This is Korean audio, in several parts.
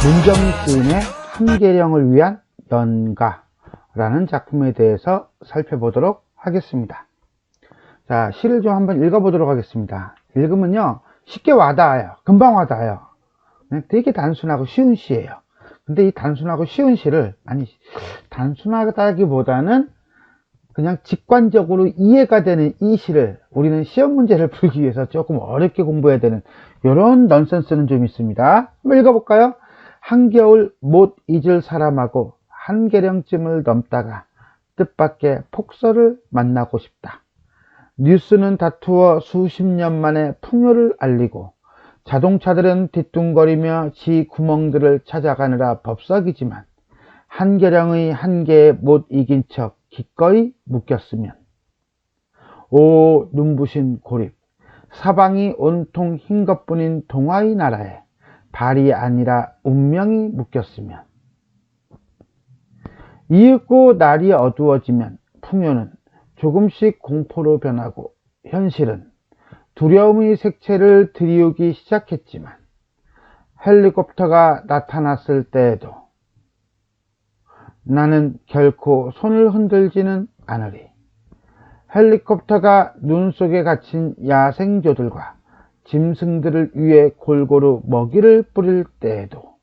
문정희 시인의 한계령을 위한 연가라는 작품에 대해서 살펴보도록 하겠습니다. 자, 시를 좀 한번 읽어보도록 하겠습니다. 읽으면요, 쉽게 와닿아요. 금방 와닿아요. 되게 단순하고 쉬운 시예요. 근데 이 단순하고 쉬운 시를, 아니, 단순하다기보다는 그냥 직관적으로 이해가 되는 이 시를 우리는 시험 문제를 풀기 위해서 조금 어렵게 공부해야 되는 이런 넌센스는 좀 있습니다. 한번 읽어볼까요? 한겨울 못 잊을 사람하고 한계령쯤을 넘다가 뜻밖의 폭설을 만나고 싶다. 뉴스는 다투어 수십 년 만에 풍요를 알리고 자동차들은 뒤뚱거리며 지 구멍들을 찾아가느라 법석이지만 한계령의 한계에 못 이긴 척 기꺼이 묶였으면, 오 눈부신 고립, 사방이 온통 흰 것뿐인 동화의 나라에 발이 아니라 운명이 묶였으면, 이윽고 날이 어두워지면 풍요는 조금씩 공포로 변하고 현실은 두려움의 색채를 드리우기 시작했지만 헬리콥터가 나타났을 때에도 나는 결코 손을 흔들지는 않으리. 헬리콥터가 눈 속에 갇힌 야생조들과 짐승들을 위해 골고루 먹이를 뿌릴 때에도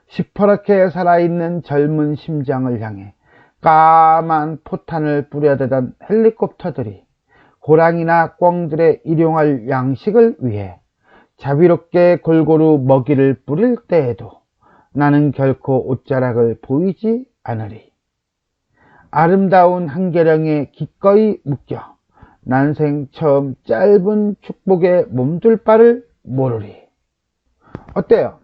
시퍼렇게 살아있는 젊은 심장을 향해 까만 포탄을 뿌려대던 헬리콥터들이 고랑이나 꿩들의 일용할 양식을 위해 자비롭게 골고루 먹이를 뿌릴 때에도 나는 결코 옷자락을 보이지 않으리. 아름다운 한계령에 기꺼이 묶여 난생 처음 짧은 축복에 몸둘 바를 모르리. 어때요?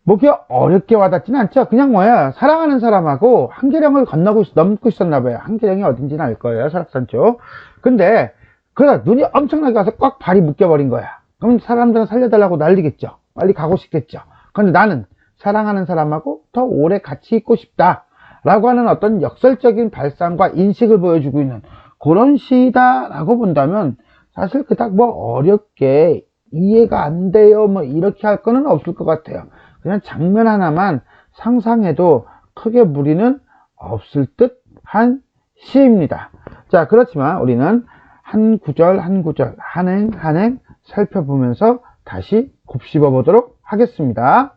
뭐게 어렵게 와닿지는 않죠? 그냥 뭐야, 사랑하는 사람하고 한계령을 넘고 있었나 봐요. 한계령이 어딘지는 알 거예요, 설악산 쪽. 근데 그러다 눈이 엄청나게 와서 꽉 발이 묶여버린 거야. 그럼 사람들은 살려달라고 난리겠죠. 빨리 가고 싶겠죠. 그런데 나는 사랑하는 사람하고 더 오래 같이 있고 싶다 라고 하는 어떤 역설적인 발상과 인식을 보여주고 있는 그런 시다 라고 본다면, 사실 그닥 뭐 어렵게 이해가 안 돼요 뭐 이렇게 할 거는 없을 것 같아요. 그냥 장면 하나만 상상해도 크게 무리는 없을 듯한 시입니다. 자, 그렇지만 우리는 한 구절 한 구절 한행 한행 살펴보면서 다시 곱씹어 보도록 하겠습니다.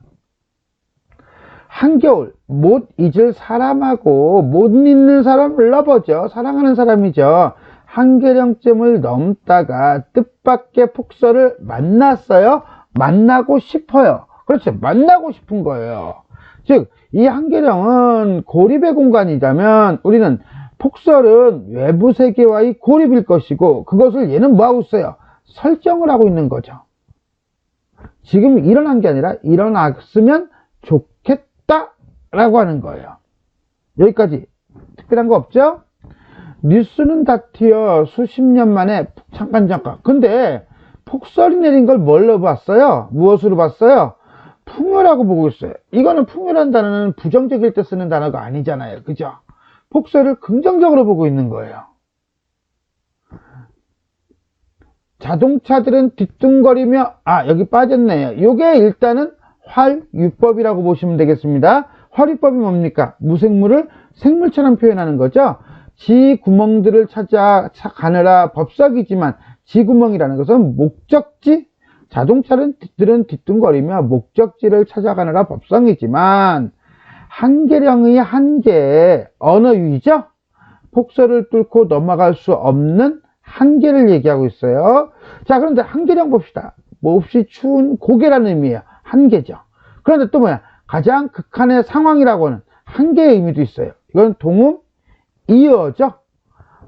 한겨울 못 잊을 사람하고 못 잊는 사람을 러버죠. 사랑하는 사람이죠. 한계령쯤을 넘다가 뜻밖의 폭설을 만났어요. 만나고 싶어요. 그렇죠. 만나고 싶은 거예요. 즉, 이 한계령은 고립의 공간이라면 우리는 폭설은 외부 세계와의 고립일 것이고, 그것을 얘는 뭐하고 있어요? 설정을 하고 있는 거죠. 지금 일어난 게 아니라 일어났으면 좋겠다 라고 하는 거예요. 여기까지 특별한 거 없죠? 뉴스는 다튀어 수십 년 만에 잠깐 근데 폭설이 내린 걸 뭘로 봤어요? 무엇으로 봤어요? 풍요라고 보고 있어요. 이거는 풍요란 단어는 부정적일 때 쓰는 단어가 아니잖아요. 그죠? 폭설을 긍정적으로 보고 있는 거예요. 자동차들은 뒤뚱거리며, 여기 빠졌네요. 요게 일단은 활유법이라고 보시면 되겠습니다. 활유법이 뭡니까? 무생물을 생물처럼 표현하는 거죠. 지 구멍들을 찾아가느라 법석이지만, 지 구멍이라는 것은 목적지, 자동차들은 뒤뚱거리며 목적지를 찾아가느라 법성이지만 한계령의 한계, 언어유의죠? 폭설을 뚫고 넘어갈 수 없는 한계를 얘기하고 있어요. 자, 그런데 한계령 봅시다. 몹시 추운 고개라는 의미예요. 한계죠. 그런데 또 뭐야? 가장 극한의 상황이라고 하는 한계의 의미도 있어요. 이건 동음 이어죠.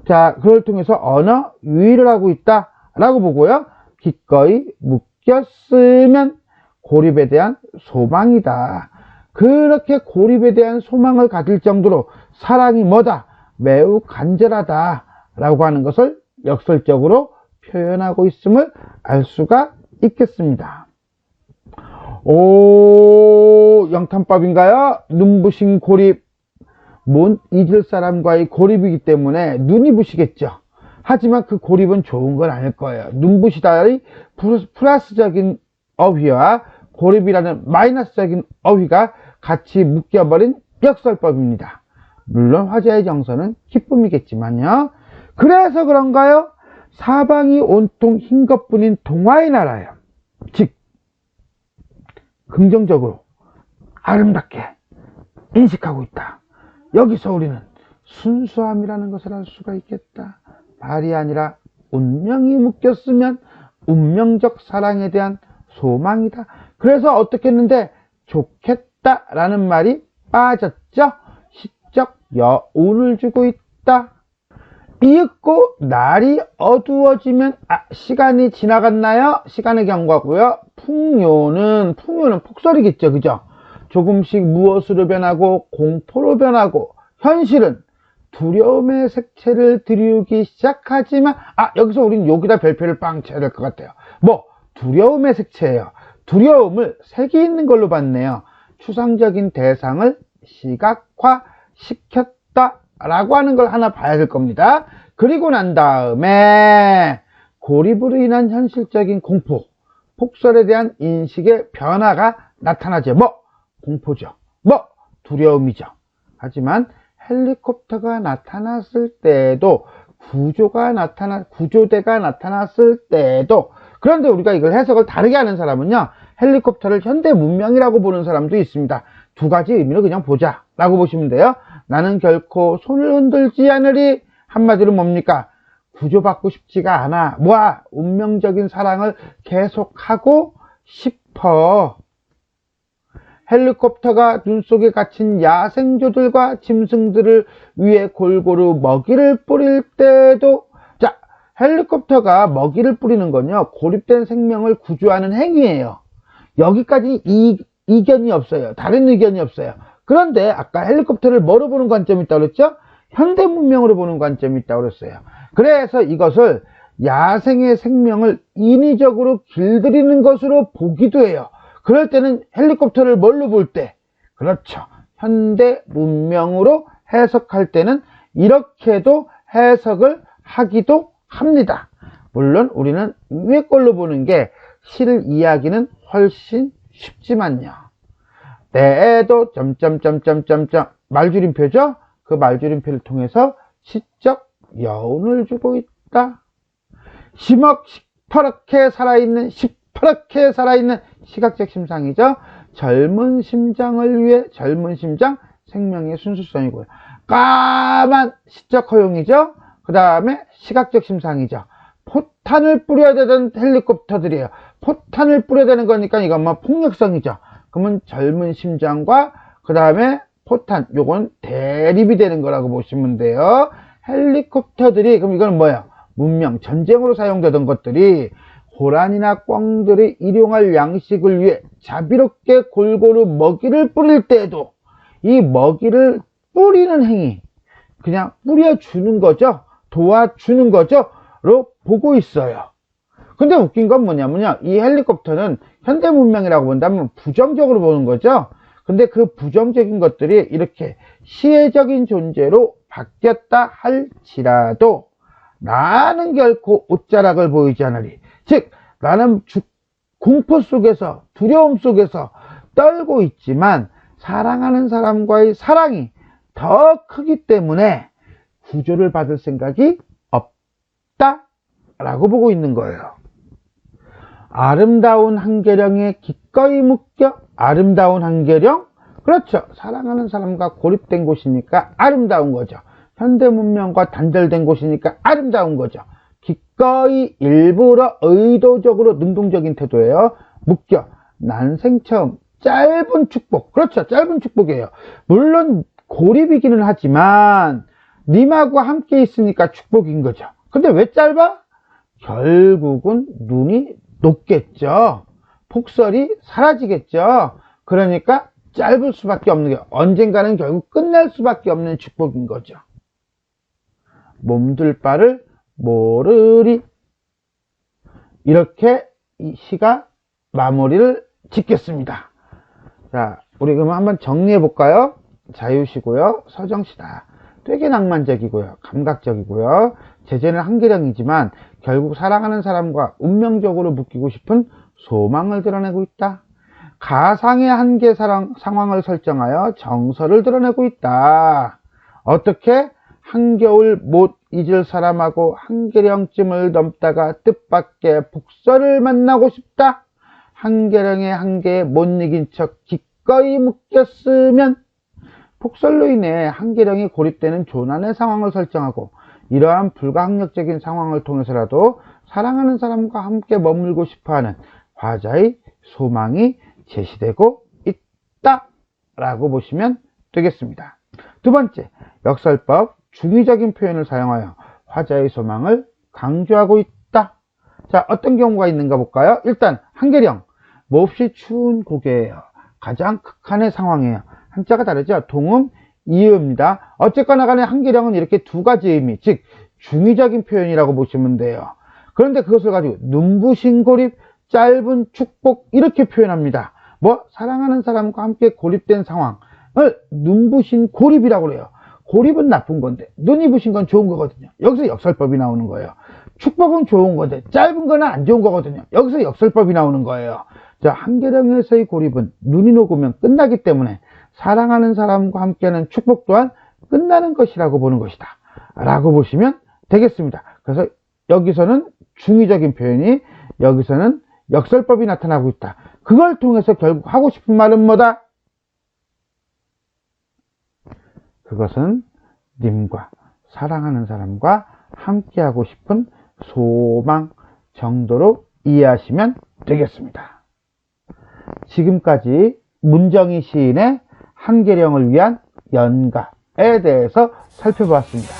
자, 그걸 통해서 언어 유의를 하고 있다라고 보고요. 기꺼이 묶였으면 고립에 대한 소망이다. 그렇게 고립에 대한 소망을 가질 정도로 사랑이 뭐다? 매우 간절하다 라고 하는 것을 역설적으로 표현하고 있음을 알 수가 있겠습니다. 오, 영탄법인가요? 눈부신 고립. 못 잊을 사람과의 고립이기 때문에 눈이 부시겠죠. 하지만 그 고립은 좋은 건 아닐 거예요. 눈부시다의 플러스적인 어휘와 고립이라는 마이너스적인 어휘가 같이 묶여버린 역설법입니다. 물론 화자의 정서는 기쁨이겠지만요. 그래서 그런가요? 사방이 온통 흰 것뿐인 동화의 나라예요. 즉 긍정적으로 아름답게 인식하고 있다. 여기서 우리는 순수함이라는 것을 알 수가 있겠다. 말이 아니라 운명이 묶였으면 운명적 사랑에 대한 소망이다. 그래서 어떻게 했는데 좋겠다라는 말이 빠졌죠. 시적 여운을 주고 있다. 이윽고 날이 어두워지면 시간이 지나갔나요? 시간의 경과고요. 풍요는 폭설이겠죠. 그죠? 조금씩 무엇으로 변하고 공포로 변하고 현실은 두려움의 색채를 들이우기 시작하지만 여기서 우린 여기다 별표를 빵 쳐야 될 것 같아요. 두려움의 색채예요. 두려움을 색이 있는 걸로 봤네요. 추상적인 대상을 시각화시켰다라고 하는 걸 하나 봐야 될 겁니다. 그리고 난 다음에 고립으로 인한 현실적인 공포, 폭설에 대한 인식의 변화가 나타나죠. 공포죠. 두려움이죠. 하지만 헬리콥터가 나타났을 때도 구조대가 나타났을 때도 그런데 우리가 이걸 해석을 다르게 하는 사람은요. 헬리콥터를 현대 문명이라고 보는 사람도 있습니다. 두 가지 의미로 그냥 보자 라고 보시면 돼요. 나는 결코 손을 흔들지 않으리. 한마디로 뭡니까? 구조받고 싶지가 않아. 운명적인 사랑을 계속하고 싶어. 헬리콥터가 눈 속에 갇힌 야생조들과 짐승들을 위해 골고루 먹이를 뿌릴 때도 헬리콥터가 먹이를 뿌리는 건요. 고립된 생명을 구조하는 행위예요. 여기까지 이견이 없어요. 다른 의견이 없어요. 그런데 아까 헬리콥터를 뭐로 보는 관점이 있다고 그랬죠? 현대 문명으로 보는 관점이 있다고 그랬어요. 그래서 이것을 야생의 생명을 인위적으로 길들이는 것으로 보기도 해요. 그럴 때는 헬리콥터를 뭘로 볼 때? 그렇죠. 현대 문명으로 해석할 때는 이렇게도 해석을 하기도 합니다. 물론 우리는 위의 걸로 보는 게 실 이야기는 훨씬 쉽지만요. 내도 말줄임표죠. 그 말줄임표를 통해서 시적 여운을 주고 있다. 시퍼렇게 살아있는 시각적 심상이죠. 젊은 심장을 위해 젊은 심장 생명의 순수성이고요. 까만 시적 허용이죠. 그 다음에 시각적 심상이죠. 포탄을 뿌려야 되던 헬리콥터들이에요. 포탄을 뿌려야 되는 거니까 이건 폭력성이죠. 그러면 젊은 심장과 그 다음에 포탄, 요건 대립이 되는 거라고 보시면 돼요. 헬리콥터들이, 그럼 이건 뭐예요? 문명, 전쟁으로 사용되던 것들이 호란이나 꿩들이 일용할 양식을 위해 자비롭게 골고루 먹이를 뿌릴 때에도 이 먹이를 뿌리는 행위, 그냥 뿌려주는 거죠. 도와주는 거죠. 로 보고 있어요. 근데 웃긴 건 뭐냐면요. 이 헬리콥터는 현대 문명이라고 본다면 부정적으로 보는 거죠. 근데 그 부정적인 것들이 이렇게 시혜적인 존재로 바뀌었다 할지라도 나는 결코 옷자락을 보이지 않으리. 즉 나는 공포 속에서 두려움 속에서 떨고 있지만 사랑하는 사람과의 사랑이 더 크기 때문에 구조를 받을 생각이 없다 라고 보고 있는 거예요. 아름다운 한계령에 기꺼이 묶여. 아름다운 한계령? 그렇죠. 사랑하는 사람과 고립된 곳이니까 아름다운 거죠. 현대 문명과 단절된 곳이니까 아름다운 거죠. 기꺼이 일부러 의도적으로 능동적인 태도예요. 묶여. 난생 처음 짧은 축복. 그렇죠. 짧은 축복이에요. 물론 고립이기는 하지만 님하고 함께 있으니까 축복인 거죠. 근데 왜 짧아? 결국은 눈이 녹겠죠. 폭설이 사라지겠죠. 그러니까 짧을 수밖에 없는 게 언젠가는 결국 끝날 수밖에 없는 축복인 거죠. 몸둘 바를 모르리. 이렇게 이 시가 마무리를 짓겠습니다. 자, 우리 그러면 한번 정리해 볼까요? 자유시고요. 서정시다. 되게 낭만적이고요. 감각적이고요. 제재는 한계령이지만 결국 사랑하는 사람과 운명적으로 묶이고 싶은 소망을 드러내고 있다. 가상의 한계 상황을 설정하여 정서를 드러내고 있다. 어떻게? 한겨울 못 잊을 사람하고 한계령쯤을 넘다가 뜻밖의 복서를 만나고 싶다. 한계령의 한계에 못 이긴 척 기꺼이 묶였으면 폭설로 인해 한계령이 고립되는 조난의 상황을 설정하고 이러한 불가항력적인 상황을 통해서라도 사랑하는 사람과 함께 머물고 싶어하는 화자의 소망이 제시되고 있다 라고 보시면 되겠습니다. 두 번째, 역설법 중의적인 표현을 사용하여 화자의 소망을 강조하고 있다. 자, 어떤 경우가 있는가 볼까요? 일단 한계령, 몹시 추운 고개예요. 가장 극한의 상황이에요. 한자가 다르죠. 동음, 이음입니다. 어쨌거나 간에 한계령은 이렇게 두 가지 의미, 즉 중의적인 표현이라고 보시면 돼요. 그런데 그것을 가지고 눈부신 고립, 짧은 축복 이렇게 표현합니다. 사랑하는 사람과 함께 고립된 상황을 눈부신 고립이라고 그래요. 고립은 나쁜 건데 눈이 부신 건 좋은 거거든요. 여기서 역설법이 나오는 거예요. 축복은 좋은 건데 짧은 거는 안 좋은 거거든요. 여기서 역설법이 나오는 거예요. 자, 한계령에서의 고립은 눈이 녹으면 끝나기 때문에 사랑하는 사람과 함께하는 축복 또한 끝나는 것이라고 보는 것이다 라고 보시면 되겠습니다. 그래서 여기서는 중의적인 표현이, 여기서는 역설법이 나타나고 있다. 그걸 통해서 결국 하고 싶은 말은 뭐다? 그것은 님과 사랑하는 사람과 함께하고 싶은 소망 정도로 이해하시면 되겠습니다. 지금까지 문정희 시인의 한계령을 위한 연가에 대해서 살펴보았습니다.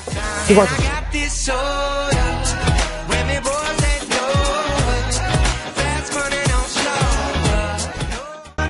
수고하셨습니다.